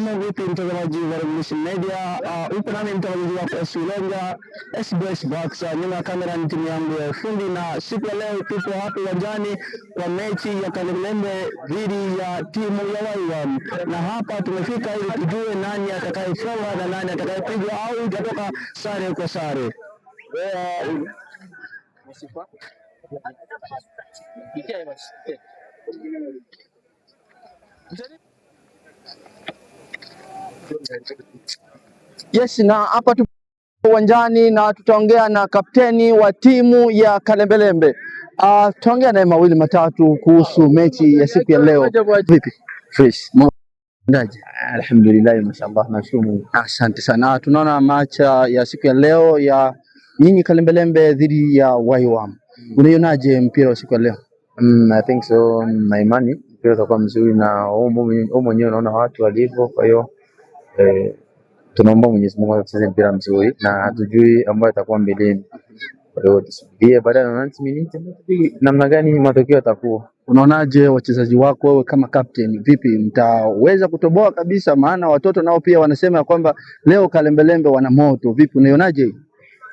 Kama vipi mtazamaji wa Revolution Media, upo nami mtazamaji wako Sulenga SBS Box. Nyuma ya kamera ni timu yangu ya ufundi, na siku ya leo tupo hapa uwanjani kwa mechi ya Kalembe dhidi ya timu ya Waiwam, na hapa tumefika ili tujue nani atakayefunga na nani atakayepigwa au itatoka sare kwa sare. Yes, na hapa tupo uwanjani na tutaongea na kapteni wa timu ya Kalembelembe. Tutaongea naye mawili matatu kuhusu mechi ya siku ya leo. Vipi? Fresh. Ndaje? Alhamdulillah, mashallah, nashukuru. Asante sana. Tunaona macha ya siku ya leo ya nyinyi Kalembelembe dhidi ya Waiwam. Unaionaje mpira wa siku ya leo? I think so, na imani mpira utakuwa mzuri, na wewe mwenyewe unaona watu walivyo. Kwa hiyo tunaomba Mwenyezi Mungu atucheze mpira mzuri, na hatujui ambayo itakuwa mbeleni. Kwa hiyo tusubirie baada ya 90 minutes namna gani matokeo yatakuwa. Unaonaje wachezaji wako wewe kama captain, vipi mtaweza kutoboa kabisa? Maana watoto nao pia wanasema kwamba leo Kalembelembe wana moto. Vipi, unaionaje?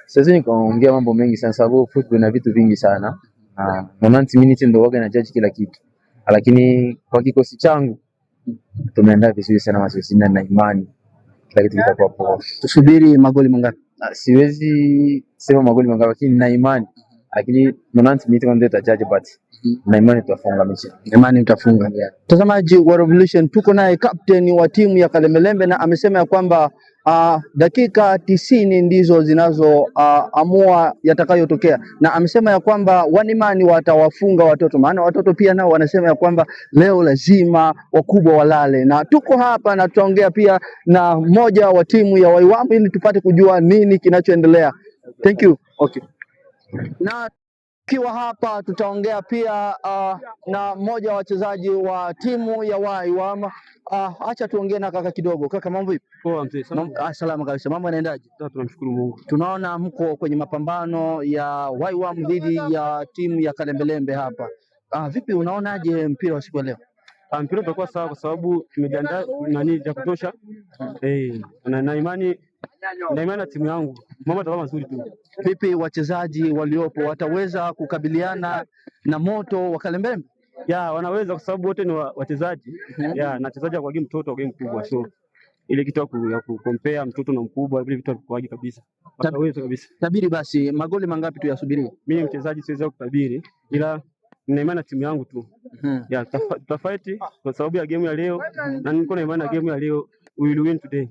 Sasa nikaongea mambo mengi sana, sababu football ina vitu vingi sana. 90 minutes ndio waga na judge kila kitu, lakini kwa kikosi changu tumeandaa vizuri sana mazoezi, na imani kila kitu kitakuwa poa. Tusubiri magoli mangapi? Siwezi sema magoli mangapi, lakini na imani, lakini 90 minutes ndio tutajudge, but na imani tutafunga mechi. Imani mtafunga. Mtazamaji wa Revolution, tuko naye captain wa timu ya Kalembelembe, na amesema ya kwamba dakika 90 ndizo zinazoamua yatakayotokea, na amesema ya kwamba wanimani watawafunga watoto, maana watoto pia nao wanasema ya kwamba leo lazima wakubwa walale. Na tuko hapa na tutaongea pia na mmoja wa timu ya Waiwam ili tupate kujua nini kinachoendelea. Thank you. Okay. Na kiwa hapa tutaongea pia na mmoja wa wachezaji wa timu ya Waiwam. Acha tuongee na kaka kidogo. Kaka, mambo vipi? Poa mzee. Salama kabisa. Mambo yanaendaje? Tunamshukuru Mungu. Tunaona mko kwenye mapambano ya Waiwam dhidi ya timu ya Kalembelembe hapa. Vipi, unaonaje mpira wa siku ya leo? Mpira utakuwa sawa kwa sababu tumejiandaa ya kutosha. Na imani na timu yangu mambo yatakuwa mazuri tu. Vipi wachezaji waliopo wataweza kukabiliana na moto wa Kalembelembe? Ya, wanaweza kwa sababu wote ni wachezaji. Ya, na wachezaji kwa game mtoto wa game kubwa. So ile kitu ya kucompare mtoto na mkubwa, vile vitu vikwaje kabisa. Wataweza kabisa. Tabiri basi magoli mangapi tu yasubirie? Mimi mchezaji siwezi kutabiri, ila nina imani na timu yangu tu. Ya, tutafight kwa sababu ya game ya leo, na niko na imani na game ya leo, we will win today.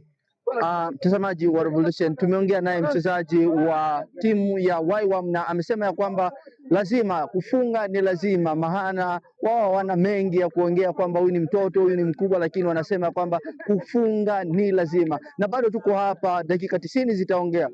Mtazamaji wa Revolution, tumeongea naye mchezaji wa timu ya Waiwam, na amesema ya kwamba lazima kufunga ni lazima, maana wao wana mengi ya kuongea kwamba huyu ni mtoto, huyu ni mkubwa, lakini wanasema kwamba kufunga ni lazima. Na bado tuko hapa, dakika 90 zitaongea.